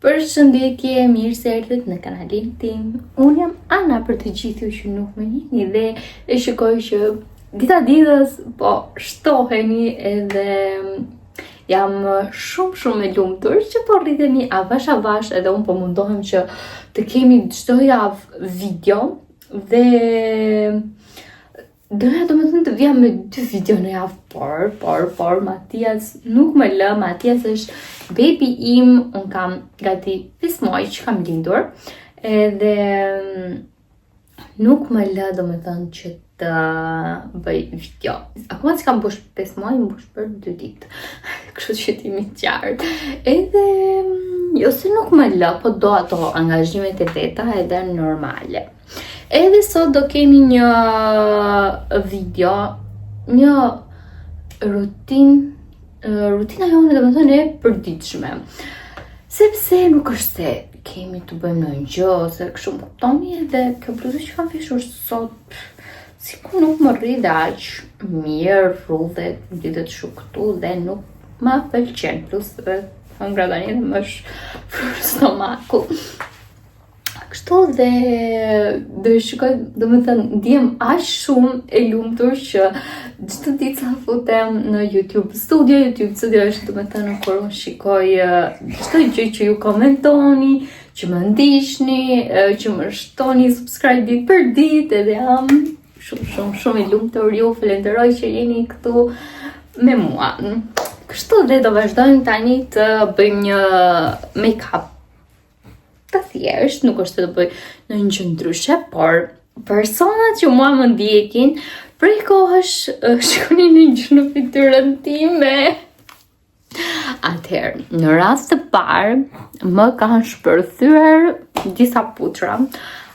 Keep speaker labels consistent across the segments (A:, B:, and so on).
A: Përshëndetje, mirë se erdhët në kanalin tim. Unë jam Ana për të gjithë ju që nuk më njihni dhe e shikoj që dita ditës po shtoheni edhe jam shumë e lumtur që po rritemi avash edhe unë po mundohem që të kemi çdo javë video dhe doja domethënë të vija me 2 video në javë, por Matias nuk më lë. Matias është baby im, unë kam gati 5 muaj që kam lindur edhe nuk më lë domethënë që të bëj video. Akoma që kam bush 5 muaj, më bush për 2 ditë. Kështu që ti mi qartë. Edhe jo se nuk më lë, po do ato angazhimet e veta edhe normale. Edhe sot do kemi një video, një rutina jonë domethënë e përditshme. Sepse nuk është se kemi të bëjmë ndonjë gjë ose kështu më kuptoni, edhe kjo bluzë që kam veshur sot sikur nuk më rri dhe aq mirë, rrudhet, ditët shu këtu dhe nuk më pëlqen, plus hëngra tani dhe më shfryr stomaku. Kështu dhe do e shikoj, domethënë ndjem aq shumë e lumtur që çdo ditë sa futem në YouTube Studio është domethënë kur unë shikoj çdo gjë që ju komentoni, që më ndiqni, që më shtoni subscribe ditë për ditë, edhe jam shumë e lumtur. Ju falenderoj që jeni këtu me mua. Kështu dhe do vazhdojmë tani të bëjmë një make-up të thjesht, nuk është të bëj në një gjë ndryshe, por personat që mua më ndjekin prej kohësh shkoni në gjë në fytyrën time. Atëherë, në rast të parë më kanë shpërthyer disa putra.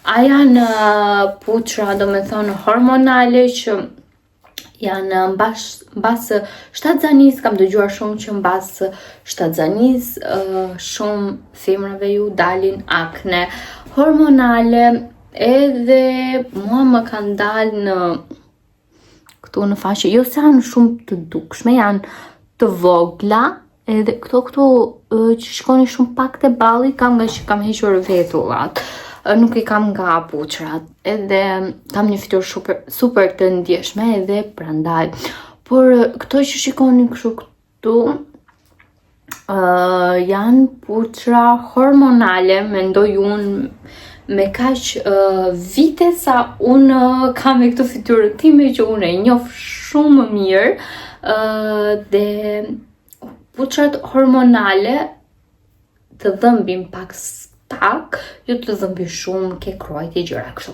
A: A janë putra domethënë hormonale që janë mbas shtatzanis, kam dëgjuar shumë që mbas shtatzanis shumë femrave ju dalin akne hormonale, edhe mua më kanë dalë në këtu në faqe, jo se janë shumë të dukshme, janë të vogla, edhe këtu që shkoni shumë pak të balli, kam nga që kam hequr vetullat. Nuk I kam nga puçrat, edhe kam një fytyrë super të ndjeshme edhe prandaj. Por këto që shikoni kështu këtu janë puçra hormonale, mendoj unë me kaq vite sa unë kam me këtë fytyrë time që unë e njoh shumë më mirë, dhe puçrat hormonale të dhëmbin pak, jo të dhëmbi shumë, ke kruajtje gjëra kështu.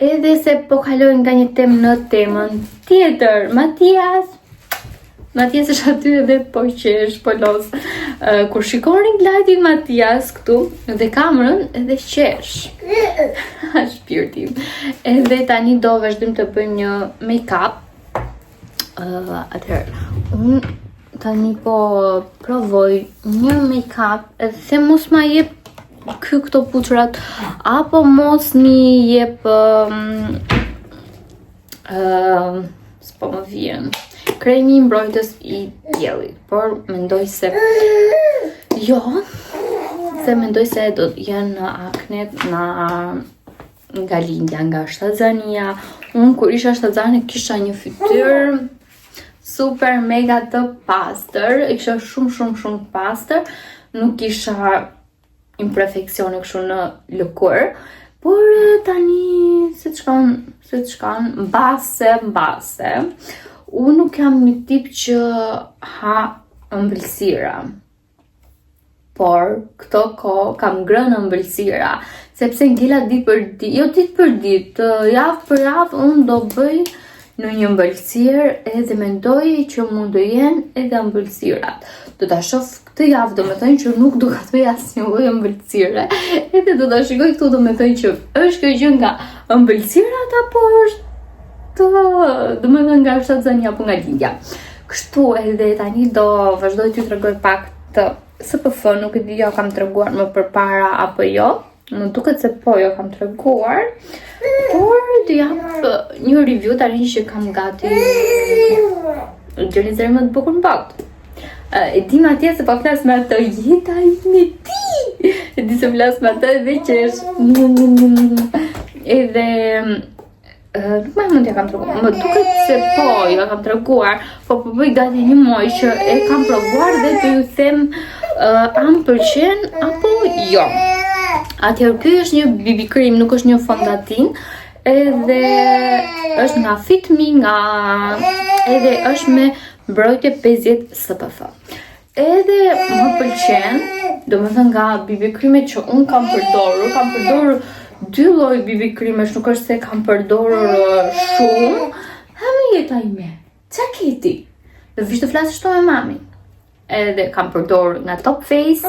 A: Edhe se po kaloj nga një temë në temën tjetër, Matias është aty edhe po qesh, po los. Kur shikon ringlightin Matias këtu dhe kamerën edhe qesh. Shpirti. Edhe tani do vazhdojmë të bëjmë një make-up. Atëherë, unë tani po provoj një make-up edhe se mos ma jep këto puçrat, apo mos mi jep s'po më vjen kremi mbrojtës I diellit, por mendoj se jo, se mendoj se do janë aknet nga lindja, nga shtatzania. Unë kur isha shtatzane kisha një fytyrë super mega të pastër, isha shumë pastër, nuk isha imperfeksione kështu në lëkur, por tani se çkan mbase, unë nuk jam një tip që ha ëmbëlsira, por këto kohë kam ngrënë ëmbëlsira, sepse ngela ditë për ditë, javë për javë unë do bëj në një ëmbëlsirë, edhe mendoj që mund të jenë edhe ëmbëlsirat. Do ta shoh këtë javë, domethënë që nuk do ka të bëj asnjë lloj ëmbëlsire, edhe do ta shikoj këtu, domethënë që është kjo gjë nga ëmbëlsirat apo është domethënë nga shtatzania apo nga lindja. Kështu edhe tani do vazhdoj t'ju tregoj pak të SPF, nuk e di jo kam treguar më përpara apo jo. Më duket se po jo kam treguar, por të jap një review tani që kam gati gjëlizër më të bukur në botë. E di Matias se po flas me ato jeta ime ti. të flas me atë dhe qesh. Edhe nuk më mund t'ja kam treguar. Më duket se po, ja kam treguar, po bëj gati një muaj që e kam provuar dhe të ju them a më pëlqen apo jo. Atëherë ky është një BB cream, nuk është një fondatin, edhe është nga Fit Me, edhe është me mbrojtje 50 SPF. Edhe më pëlqen, domethënë nga BB creamet që unë kam përdorur 2 lloj BB creamesh, nuk është se kam përdorur shumë. Ha më jeta ime, qa keti? Dhe vish të flasë shto me mami. Edhe kam përdorur nga Top Face.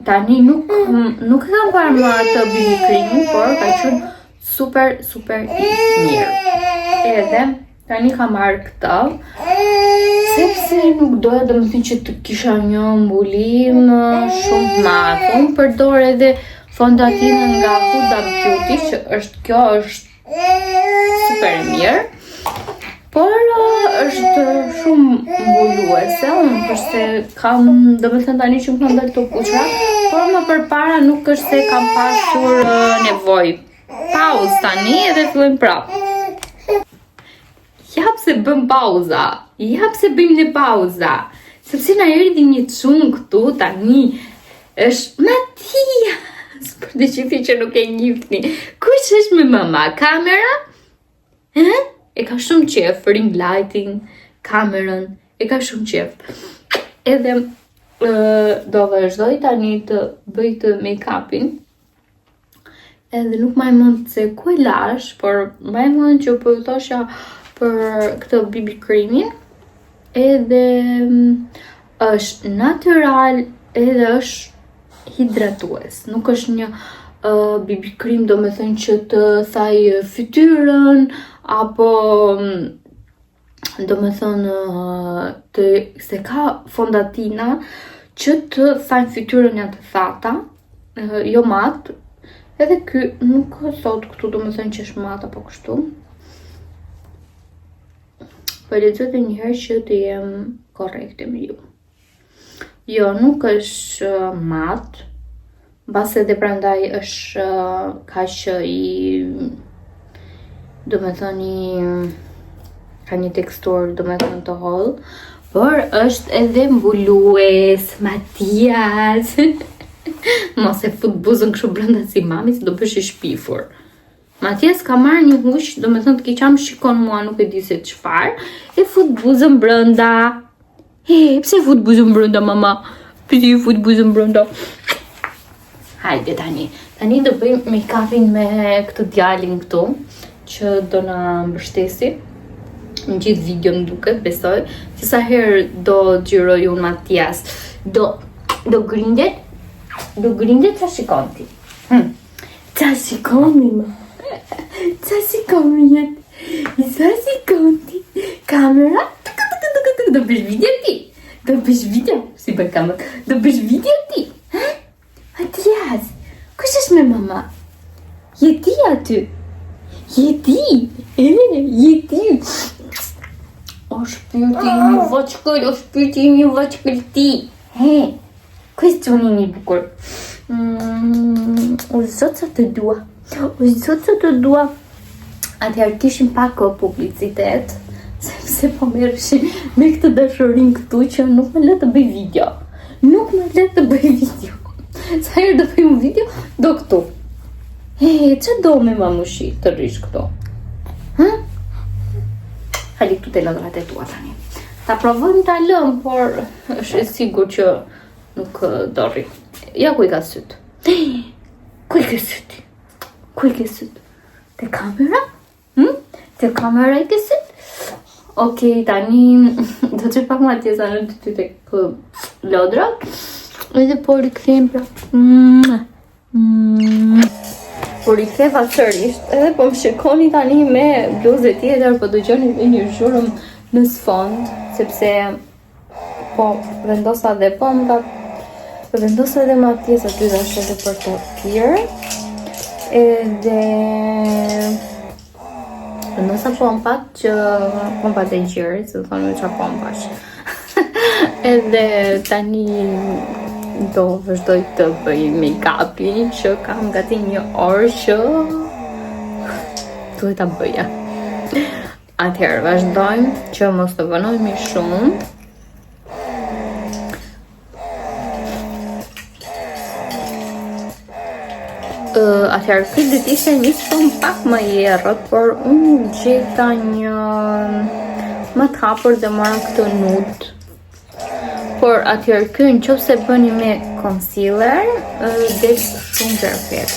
A: Tani nuk kam parë më atë BB cream, por ka qenë super mirë. Edhe tani kam marrë këtë, sepse nuk doja domethënë që të kisha një mbulim shumë të madh. Unë përdor edhe fondatinën nga Huda Beauty, që kjo është super mirë, por është shumë mbuluese. Unë përse kam, domethënë tani që më kanë dalë të kuqra, por më përpara nuk është se kam pasur nevojë. Pauzë tani edhe fillojmë prapë. Jap se bëm pauza, jap se bëjmë një pauza, sepse na erdhi një çun këtu tani. Është Matia. Për të gjithë që nuk e njihni. Kush është me mama? Kamera? E ka shumë qef, ring lighting, kamerën, e ka shumë qef. Edhe do vazhdoj tani të bëj të make-upin. Edhe nuk maj mund se ku e lash, por maj mund që po ju thosha për këtë BB creamin. Edhe është natural, edhe është hidratues. Nuk është një BB cream do me thënë që të thaj fytyrën, apo do me thënë se ka fondatina që të thajnë fytyrën janë të thata, jo matë. Edhe ky nuk thot këtu do me thënë që është matë apo kështu. Po lexoj njëherë që të jem korrekte me ju. Jo, nuk është matë, mbase edhe prandaj është kaq do me thënë ka një teksturë do me thënë të hollë, por është edhe mbulues, Matias. Mos e fut buzën kështu brenda si mami, se do bësh i shpifur. Matias ka marrë një hush, do me thënë të keqam shikon mua, nuk e di se çfarë, e fut buzën brenda. Pse fut buzën brenda, mama? Pse fut buzën brenda? Hajde tani. Tani do bëjmë make-upin me këtë djalin këtu, që do na mbështesi në gjithë video më duket, besoj. Se sa herë do xhiroj unë Matias, do grindet. Do grindet qa shikon ti? Qa shikoni ma? Qa shikoni jetë? Qa shikon ti? Kamera? Do bësh video ti? Do bësh video? Si për kamerë? Do bësh video ti? Matias, kush është me mama? Jeti aty? Jeti? Jeti? O shpirti një vaqkëll, o shpirti një vaqkëll ti. Questo è un bukur. O zot sa të dua. O zot sa të dua. Atëherë kishim pak publicitet, sepse po merreshin me këtë dashurin këtu që nuk më le të bëj video. Nuk më le të bëj video. Sa herë do bëjmë video, do këtu. Që do me mamushi të rish këtu? Hajde këtu te lodrat e tua tani. Ta provojmë ta lëm, por është e sigurt që nuk dorri. Ja ku i ka syt. Ku i ke syt? Ku i ke syt? Te kamera? Te kamera i ke syt? Okej, tani do të pak ma tjesa në ty tek lodra. Edhe po rikthejmë pra. Po riktheva sërisht. Edhe po më shikoni tani me bluzë tjetër, po dëgjoni me një zhurmë në sfond, sepse po vendosa dhe pompat. Vendosa edhe Matias aty dash edhe për të pirë. Edhe vendosa pompat që pompat e gjirit, se thonë me qa pompash. Edhe tani do vazhdoj të bëj make-upin që kam gati 1 orë që duhet ta bëja. Atëherë vazhdojmë që mos të vënojmë shumë. Atëherë këtë ditë ishte një son pak më i errët, por unë gjeta një më të hapur dhe mora këtë nude. Por atëherë ky nëse bëni me concealer, del shumë perfekt.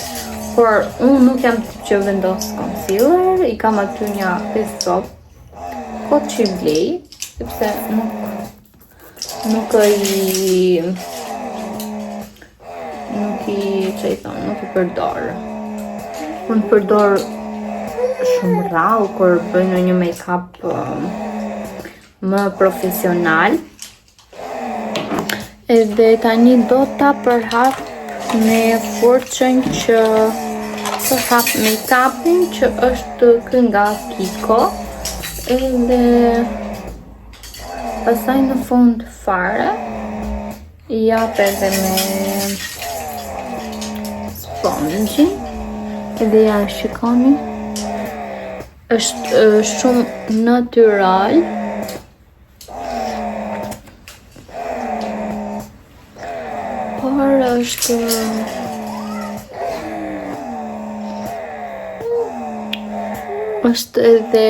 A: Por unë nuk jam tip që vendos concealer, i kam aty një face soap, kot që i blej, sepse nuk i përdor. Unë përdor shumë rrallë kur bëj në një make-up më profesional. Edhe tani do ta përhap me furçën që përhap make-upin që është ky nga Kiko. Edhe pastaj në fund fare i jap edhe me sponge. Edhe ja shikoni, është shumë natyral. Por është edhe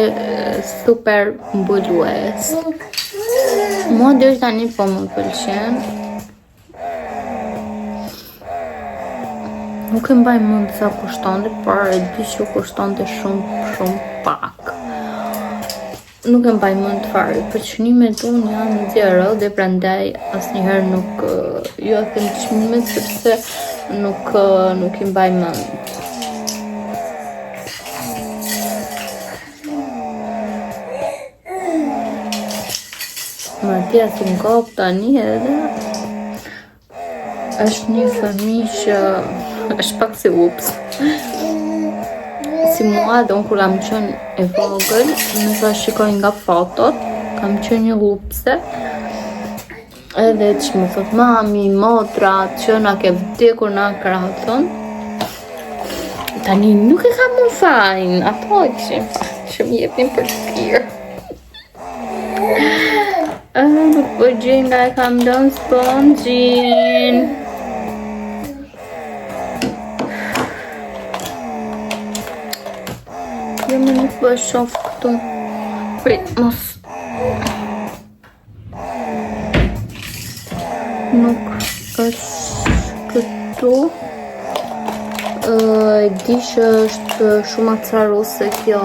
A: super mbulues. Mua deri tani po më pëlqen. Nuk e mbaj mend sa kushtonte, por e di që kushtonte shumë pak. Nuk e mbaj mend fare, për çmimet unë jam 0 dhe prandaj asnjëherë nuk ju them çmimet sepse nuk i mbaj mend. Matias u ngop tani edhe është një fëmijë që është pak si ups. Si mua dhe unë kur kam qenë e vogël, nësa shikoj nga fotot, kam qenë një lupse. Edhe që më thot mami, motra, që na ke vdekur na krathën. Tani nuk e kam më fajn, ato që më jepnin për tirë. Nuk po gjej nga e kam dënë spongjin. Jo më nuk po e shof këtu. Prit, mos. Nuk është këtu. E di që është shumë acaruse kjo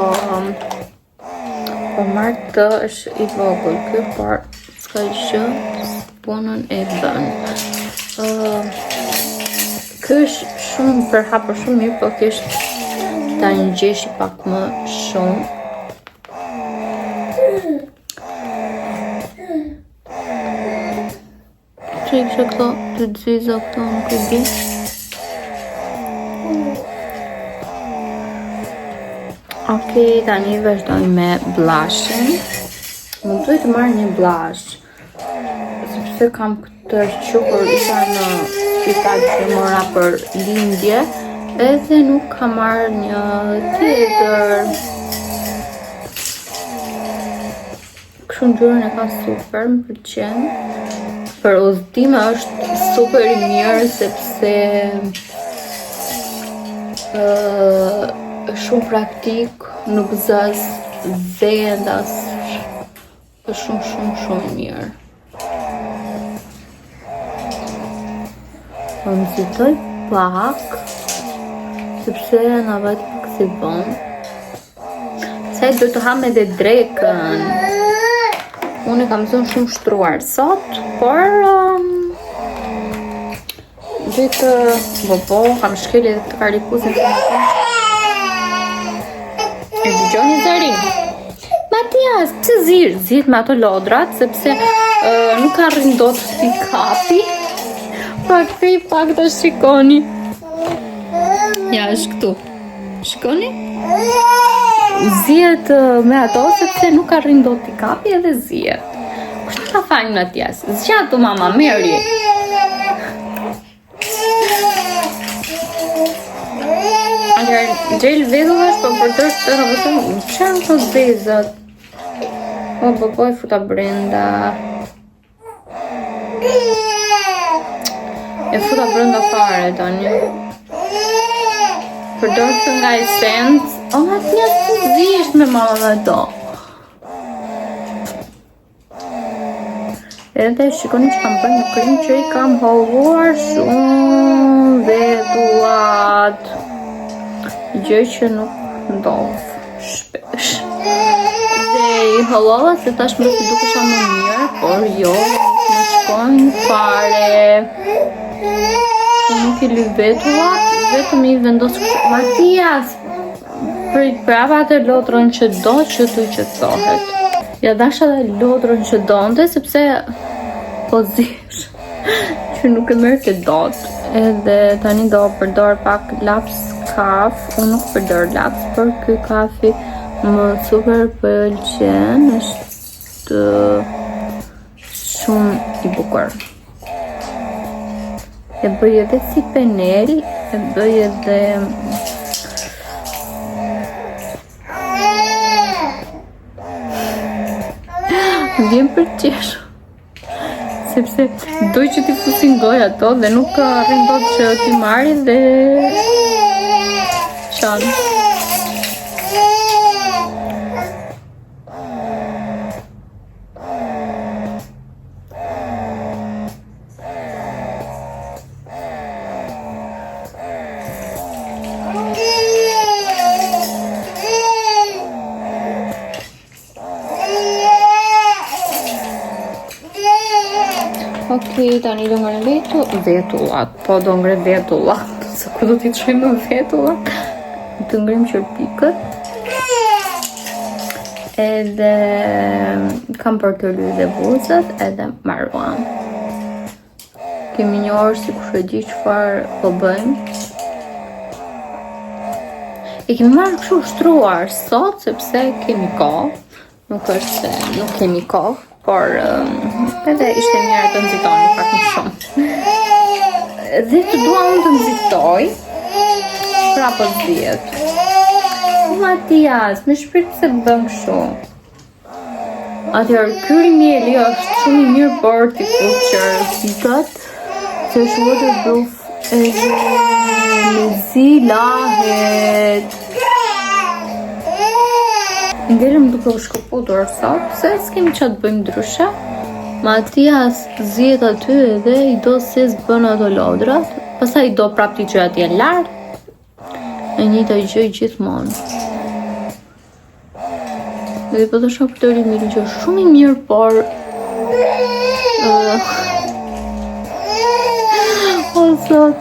A: Martë është i vogël ky, por s'ka gjë, punën e bën. Ky është shumë përhapur shumë mirë, po thjesht ta ngjesh pak më shumë. Që këto të dziza këto nuk e di. Ok, tani vazhdoj me blushin. Më duhet të marrë një blush, sepse kam këtë qukur isha në spital që mora për lindje, edhe nuk kam marrë një tjetër. Kështu ngjyrën e ka super, më pëlqen. Për udhëtime është super i mirë sepse shumë praktik, nuk zaz zendas, është shumë mirë. Po më zitoj pak, sepse në vetë pak si bon. Se duhet të ham edhe drekën. Unë e kam zonë shumë shtruar sot, por duhet të kam shkelje dhe të karikusin të më. E dëgjoni zërin. Matias, pse zirë me ato lodrat, sepse nuk ka rrinë dot t'i kapi. Pak të shikoni. Ja, është këtu. Shikoni? Zihet me ato, sepse nuk ka rrinë dot t'i kapi edhe zihet. Kushtë ka fajnë Matias? Zgjato mama, Mary. Gjell vetull është, po për të është të vëtëm, që në të zezat? O, bëpoj futa brenda. E futa brenda fare, tani. Përdor të nga Essence. O, ma të njësë të zisht me mama dhe do. Edhe shikoni që kam bërë në krim që i kam holluar shumë vetullat. Gjë që nuk ndodh shpesh. Dhe i hollova se tash më të dukesha më mirë, por jo, më shkojnë fare. Nuk i lyp vetullat, vetëm i vendos kështë. Matias, prapa atë lotrën që do që të qetësohet. Ja dasha dhe lotrën që donte, sepse po zish që nuk e merr të dot. Edhe tani do përdor pak laps kaf. Unë nuk përdor laps, por ky kafi më super pëlqen, është shumë i bukur. E bëj edhe si penel, e bëj edhe vjen për qesh, sepse doj që t'i fusin goj ato dhe nuk arrin dot që t'i marri dhe qanë. Okej, tani do ngre vetullat, po do ngre vetullat, se ku do t'i çojmë vetullat, të ngrim qërpikët, edhe kam për të lyë dhe buzët, edhe marruan. Kemi një orë si kush e di çfarë po bëjmë. E kemi marrë kështu shtruar sot, sepse kemi kohë, nuk është se nuk kemi kohë, por edhe ishte mirë të nxitoni pak më shumë. Dhe të dua unë të nxitoj, pra po zgjiet. Matias, me shpirt se bën kështu. Atëherë ky mieli është shumë i mirë për t'i fuqër fikat, se është waterproof edhe lezi lahet. Ngelëm duke u shkëputur sot, se s'kemi që të bëjmë ndryshe. Matias zjet aty edhe i do se s'bën ato lodrat, pastaj i do prap t'i që atje lart, e njëjta gjë gjithmonë. Dhe po të shoh për të rimiri që është shumë i mirë, por o sot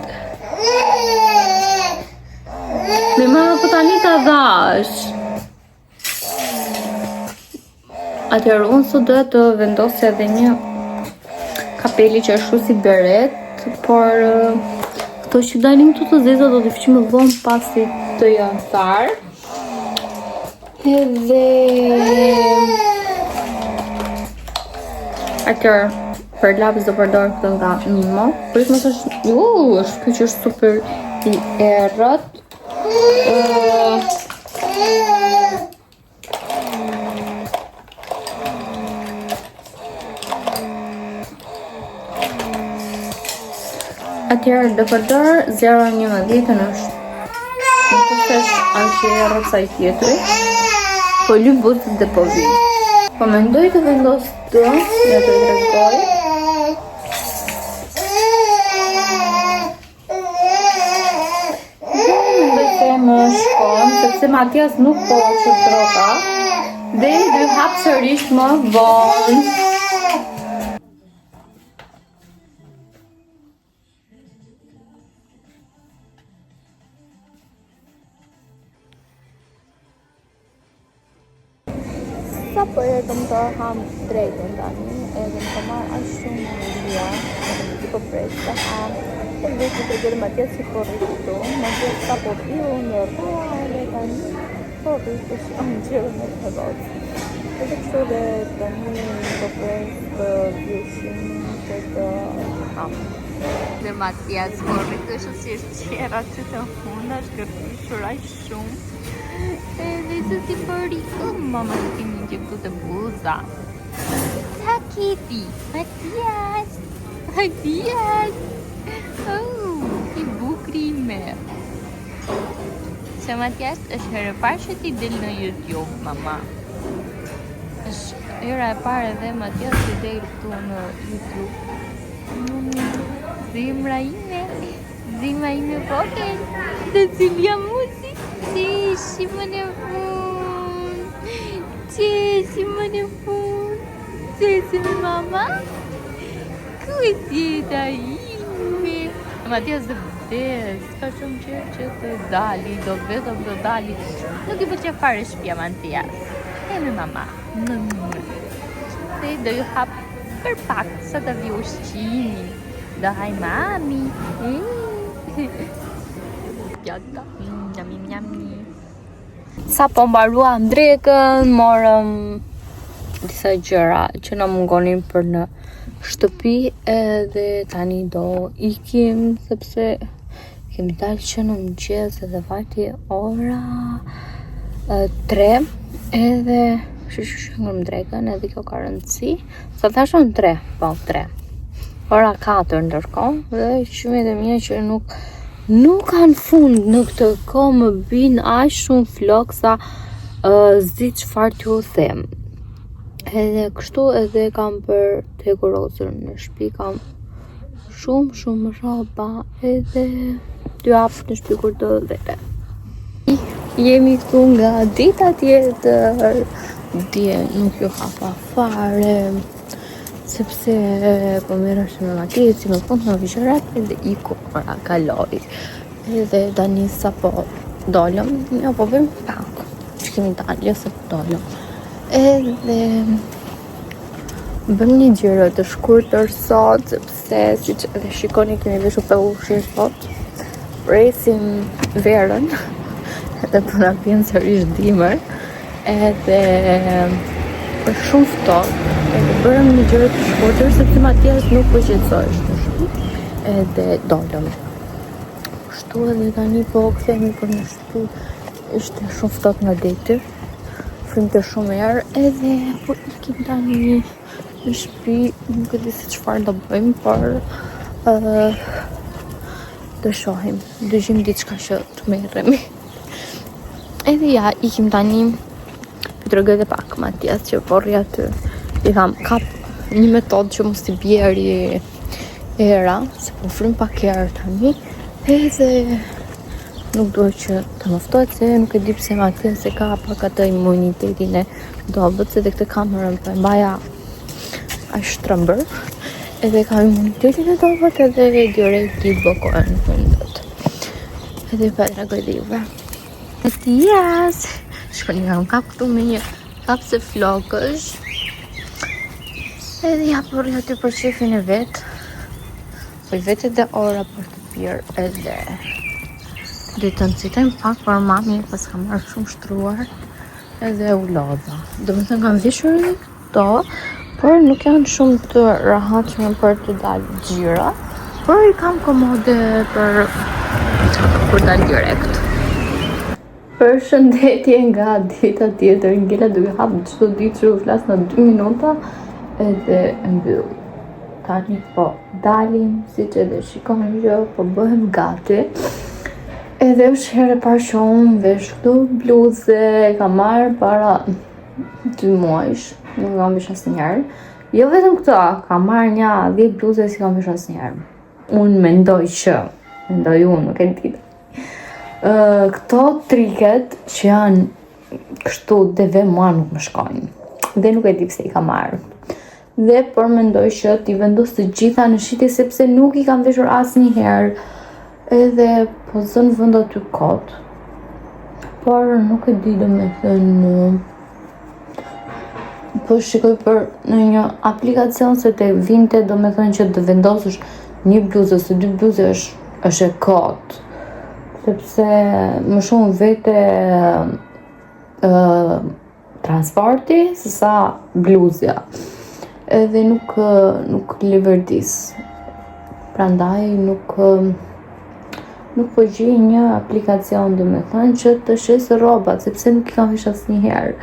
A: me mama po tani ta dhash. Atëherë unë sot do të vendosja edhe një kapeli që është si beret, por këto që dalin këtu të zeza do t'i fqim më vonë pasi të janë tharë. Edhe atëherë për lapis do përdor këtë nga Mimo. Për më thash, është ky që është super i errët. Atëherë do përdor 0.11 është. Nuk është aq i errët sa i tjetri, po lyp buzët dhe po vi. Po mendoj të vendos të, ja të tregoj. Mendoj se më shkon, sepse Matias nuk po që troka, dhe i dy hap sërish më vonë. Sa po e kam të ham drejtën tani, edhe më të marrë aq shumë lija, edhe më t'i po pres të ham, e dhe që të gjerë Matias që po rritu, Matias sa po piu në rrua, edhe tani po rritu që am gjërë me të dhocë. Edhe kështu dhe tani po pres të vjeshin që të ham. Dhe Matias morri kështu si qera që të hunda, shkërpishur aq shumë. Edhe se si bëri, mama të kemi një këtu të buza. Sa keti, Matias! Matias! Oh, i bukri me. Se Matias është herë e parë që ti del në YouTube, mama. Është hera e parë edhe Matias që del këtu në YouTube. Zemra ime vogël, Cecilia Musi, qeshi më në fund, qeshi mama, ku e jeta ime? Matias dhe vdes, ka shumë që të dali, do vetëm të dali, nuk i pëlqen fare shtëpia Matias. E me mama, se do ju hap për pak, sa të vi ushqimi. Do haj mami. Pjata. Njami. Sa po mbaruam drekën, morëm disa gjëra që na mungonin për në shtëpi edhe tani do ikim sepse kemi dalë që në mëngjes edhe vajti ora 3 edhe shkëngëm drekën edhe kjo ka rëndësi. Sa thashën 3, po 3. Ora 4 ndërkohë dhe qymet e mia që nuk kanë fund në këtë kohë më bin aq shumë flok sa zi çfarë t'ju them. Edhe kështu edhe kam për dekorosur në shtëpi, kam shumë rroba edhe 2 hapë në shtëpi kur do vete. Jemi këtu nga dita tjetër. Dje nuk ju hapa fare sepse po merresh me Matias, më fund në vishërat edhe iku ora kaloi. Edhe tani sapo dolëm, ja po vëm pak. Kemi dalë se dolëm. Edhe bëm një gjëra të shkurtër sot sepse siç edhe shikoni kemi veshur pa ushqim sot. Presim verën. Edhe po na vjen sërish dimër. Edhe për shumë ftohtë. Edhe bërëm një gjërë të shkurtër sepse Matias nuk po qetësohesh në shtëpi. Edhe dolëm. Kështu edhe tani po kthehemi për në shtëpi. Ishte shumë ftohtë nga deti. Frymte shumë erë edhe po ikim tani në shtëpi, nuk e di se çfarë do bëjmë, por do shohim, do gjejmë diçka që të merremi. Edhe ja, ikim tani. Tregoj edhe pak Matias që porri aty. I tham, kap një metodë që mos t'i bjeri era, se po frym pak erë tani, edhe nuk duhet që të moftohet se nuk e di pse Matias e ka pak atë imunitetin e dobët, se dhe këtë kamerën po e mbaja aq shtrëmbër, edhe ka imunitetin e dobët edhe direkt i blokohen në fundet. Edhe pa tregoj dhe juve. Matias! Shkoni nga më kap këtu me një kapse flokësh. Edhe ja porri aty për qefin e vetë. Po i vetë edhe ora për të pirë edhe. Dhe të nëcitojmë pak për mami, pas ka marrë shumë shtruar. Edhe u lodha. Do më thënë kam vishur këto, por nuk janë shumë të rahatshme për të dalë gjira. Por i kam komode për dalë direkt. Përshëndetje nga dita tjetër, Ngela duke hapë çdo ditë që u flas në 2 minuta edhe mbyll. Tani po dalim, siç edhe shikoni që po bëhem gati. Edhe është herë e parë që unë vesh këtu bluze, kam marrë para 2 muajsh, nuk kam vesh asnjëherë. Jo vetëm këto, kam marrë një 10 bluze si kam vesh asnjëherë. Unë mendoj unë, nuk e di. Këto triket që janë kështu dhe mua nuk më shkojnë dhe nuk e di pse i kam marrë dhe por mendoj që t'i vendos të gjitha në shitje sepse nuk i kam veshur asnjëherë edhe po zën vend aty kot, por nuk e di domethënë po shikoj për në një aplikacion se te vinte domethënë që të vendosësh një bluzë ose 2 bluze është e kot. Sepse më shumë vete transporti se sa bluzja edhe nuk liverdis prandaj nuk po gjej një aplikacion domethënë që të shes rrobat, sepse nuk I kam vesh asnjëherë.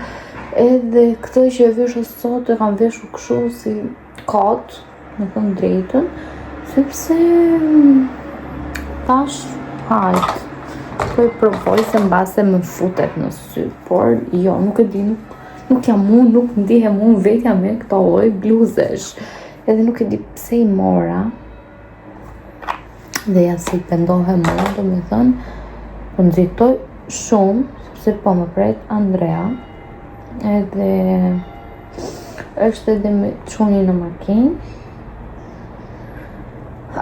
A: Edhe këtë që e vesh sot e kam veshur kështu si kot, me thënë drejtën, sepse tash hajt. Po e provoj se mbase më futet në sy, por jo, nuk e di, nuk jam unë, nuk ndihem unë vetja me këto lloj bluzesh. Edhe nuk e di pse I mora. Dhe ja si pendohem më, domethënë, po nxitoj shumë, sepse po më pret Andrea, edhe është edhe me çuni në makinë.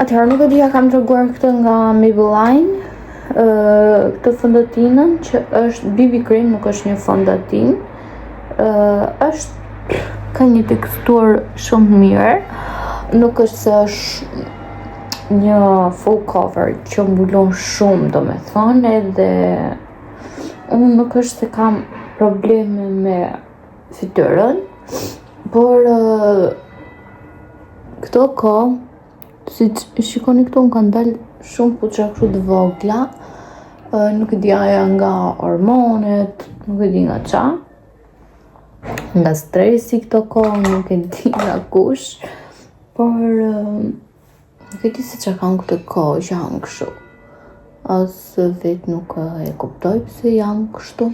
A: Atëherë nuk e di, ja kam treguar këtë nga Maybelline, këtë fondatinën që është BB cream, nuk është një fondatin, është ka një teksturë shumë të mirë, nuk është se është një full cover që mbulon shumë, domethënë, edhe unë nuk është se kam probleme me fytyrën, por këto kohë, si shikoni këtu, më kanë dalë shumë puça kështu të vogla, nuk e di aja nga hormonet, nuk e di nga qa, nga stresi këto kohë, nuk e di nga kush, por nuk e di se që kam këtë kohë që jam kështu. Asë vetë nuk e kuptoj pëse jam kështu.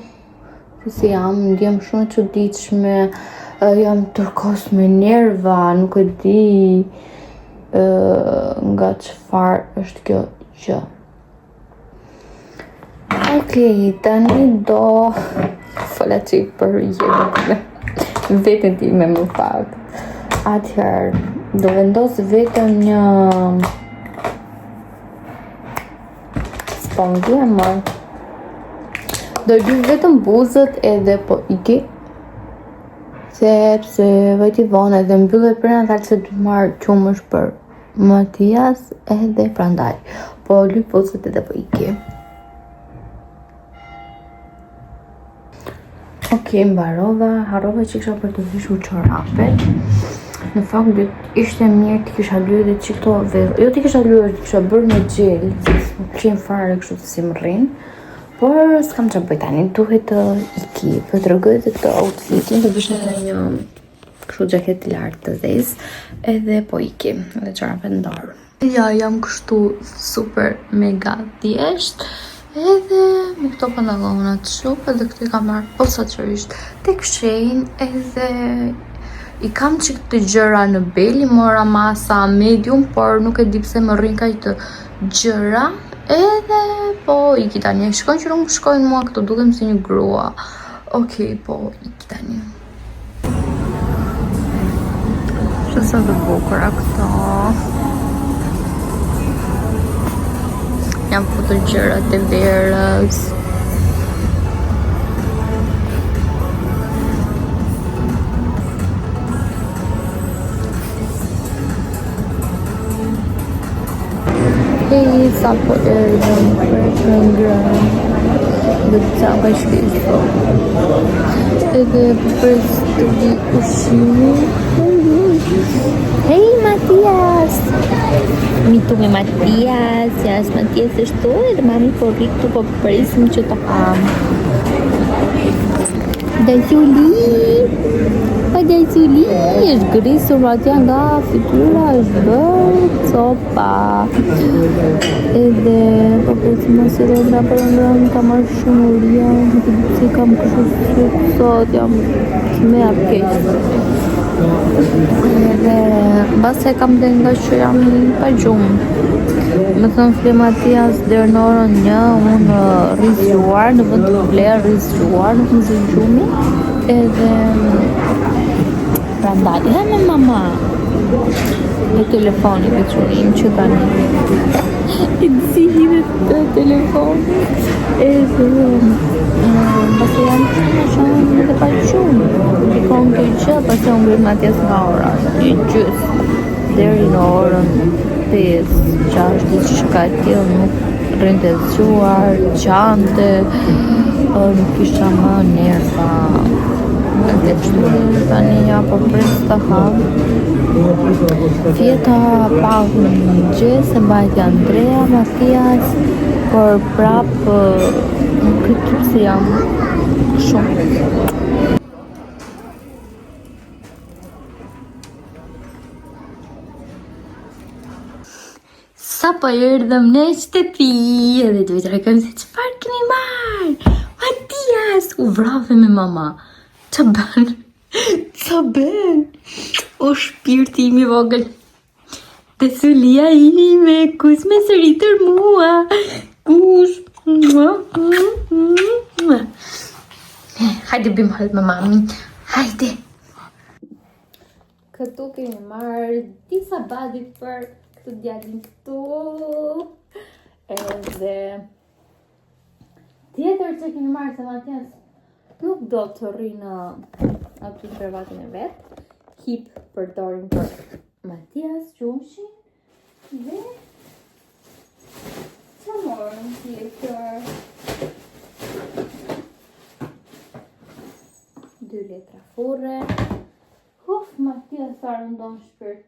A: Pëse jam, ndjem shumë e çuditshme, jam tërkos me nerva, nuk e di nga çfarë është kjo gjë. Okej, tani do fola çik për jetën vetën time më pak. Atëherë, do vendos vetëm një spongje, do I vetëm buzët edhe po iki, sepse vajti vonë edhe mbyllë prenatal se du marrë qumësh për Matias edhe prandaj, po lyp buzët edhe po iki. Okej, mbarova, harrova që kisha për të vishur çorapet. Në fakt ishte mirë të kisha lyer edhe çito vell. Jo të kisha lyer, të kisha bërë në gjel, se më pëlqen fare kështu se si më rrin. Por s'kam çfarë bëj tani, duhet të iki. Po t'rregoj edhe këtë outfitin, do bësh edhe një kështu xhaketë të lartë të zezë, edhe po iki, edhe çorapet në dorë. Ja, jam kështu super mega thjesht. Edhe me këto pantallonat shumë, edhe këtë kam marrë posaçërisht tek Shein, edhe I kam qik të gjëra në bel, I mora masa medium, por nuk e di pse më rrin kaq të gjëra, edhe po iki tani. Shkojnë që nuk më shkojnë mua këto, dukem si një grua. Okej, po iki tani. Që sa të bukura këto. Jam futur gjërat e verës. Hej, sa po erdhëm për ngrënë, dhe të qa ka shlisho. Edhe për të vi ushimi. Hej, Matias! Mi tu me Matias, jas Matias është tu, edhe mami po rikë po presim që të ham. Dajsuli! Pa dajsuli! është grisur atja nga fytyra, është bërë copa. Edhe po presim mos edhe nga për ngrënë, kam marrë shumë uria, nuk e di pse kam kështu sot, jam me apkeq. Edhe base kam dhe nga që jam pa gjumë. Më thënë fle Matias deri në orën 1, unë rizgjuar, në vend të fle rizgjuar, nuk më zë gjumi. Edhe prandaj, edhe me mama në telefoni me qurim që tani I zihet të telefoni. Edhe base janë shumë edhe pa gjumë. Dikon të që, base unë gërë Matias nga ora një gjys deri në orën 5-6 diçka tillë, nuk rrinte zgjuar, qante, nuk kisha më nerva, Dhe kështu tani ja po pres të ham. Fjeta pa në mëngjes, se mbajtja Andrea, Matias, por prap në këtë se jam shumë. Sa po erdhëm në shtëpi edhe duhet të rekëm se çfarë kemi marrë. Matias u vrave me mama. Qa bën? O shpirti im I vogël. Te sulia ime, kus me sëritër mua. Kus. Hajde bim halë me mami. Hajde. Këtu kemi marrë disa badit për këtë djalin këtu. Edhe tjetër që kemi marrë se Matias nuk do të rrinë aty në krevatin e vetë. Kip përdorim për Matias, qumshin dhe që morëm tjetër 2 letra furre. Matias sa rëndon shpirt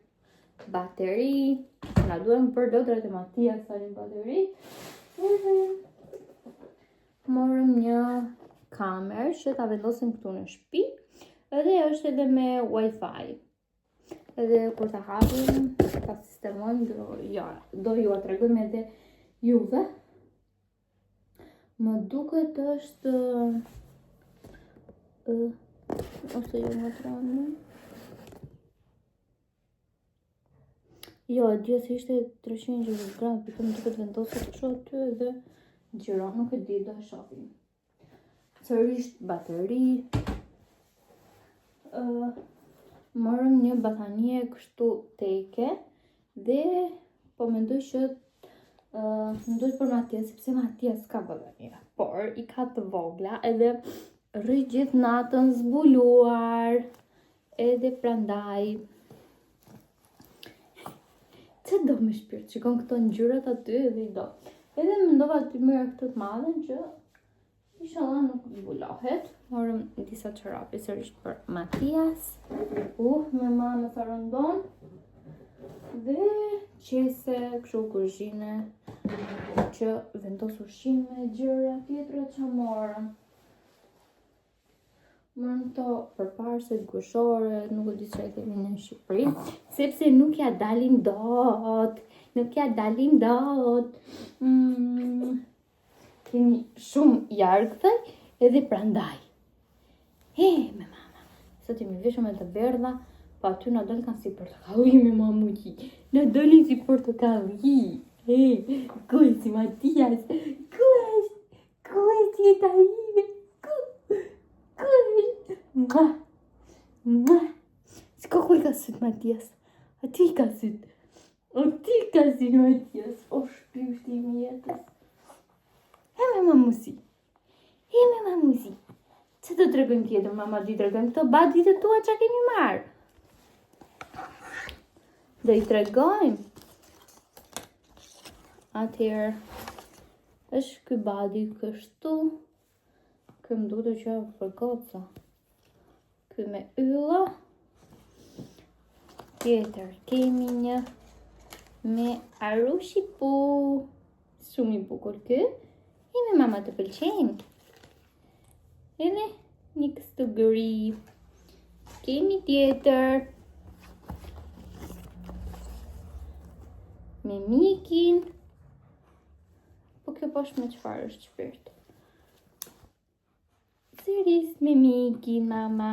A: bateri. Na duhem për lodrat e Matias sa një bateri. Edhe morëm një kamer që ta vendosim këtu në shtëpi. Edhe është edhe me Wi-Fi. Edhe kur ta hapim, ta sistemojmë, do ju a tregojmë edhe juve. Më duket është ose jo më tronë. Jo, e dje se ishte 360 gram, për më duket vendoset kështu aty edhe gjëra, nuk e di, do e shohim. Sërish bateri. Morëm një batanie kështu teke dhe po mendoj që mendoj për Matias, sepse Matias ka batanie, por I ka të vogla edhe rri gjithë natën zbuluar edhe prandaj që do me shpirt, shikon këto ngjyrat aty edhe I do. Edhe mendova të mirë këtë të madhen që inshallah nuk zbulohet. Morëm disa çorape sërish për Matias. Me mama sa rëndon. Dhe qese, kështu kuzhine që vendos ushqime, gjëra tjetra që morëm. Morëm këto përparëse gushore, nuk e di çfarë kemi në Shqipëri, sepse nuk ja dalin dot. Kemi shumë jargëthe edhe prandaj. Me mama. Sot jemi veshëm e të verdha, pa aty na dalë kanë si portokalli me mamuqi. Na dalin si portokalli. Ku e si Matias? Ku është jeta ime? S'ka ku I ka syt Matias? Aty I ka syt. Matias. O shpirti I jetës. Me mamusi. Që të tregojmë tjetër, mama, di tregojmë këto badit e tua që kemi marrë. Do I tregojmë. Atëherë, është ky badi kështu. Ky më duhet që për goca. Ky me ylla. Tjetër, kemi një me arushi pu. Shumë I bukur ky. Me mama të pëlqenjë. Edhe një kështu gri. Kemi tjetër. Me mikin. Po kjo poshtë me çfarë është shpirt? Sërish me mikin, mama.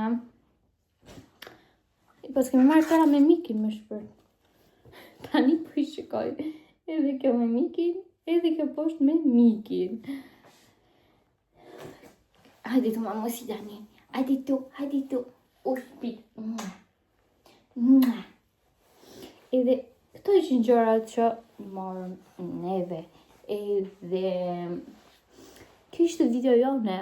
A: Po s'kemi marrë tëra me mikin më shpirt. Tani po I shikoj. Edhe kjo me mikin, edhe kjo poshtë me mikin. Hajde tu mamusi tani. Hajde tu. O shpit. Edhe këto ishin gjërat që morëm neve. Edhe kjo ishte video jone.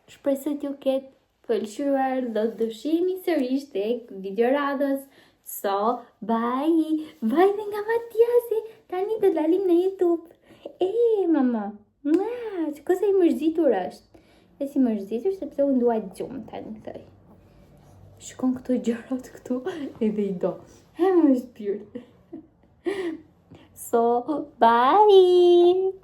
A: Shpresoj t'ju ketë pëlqyer, do të dëshimi sërish tek video radhës. So, bye dhe nga Matiasi. Tani do dalim në YouTube. Mama. Që kosa I mërzitur është. E si mërzitur sepse unë dua gjumë tani thoj. shikon këto gjërat këtu edhe I do. Me shpirt. So, bye!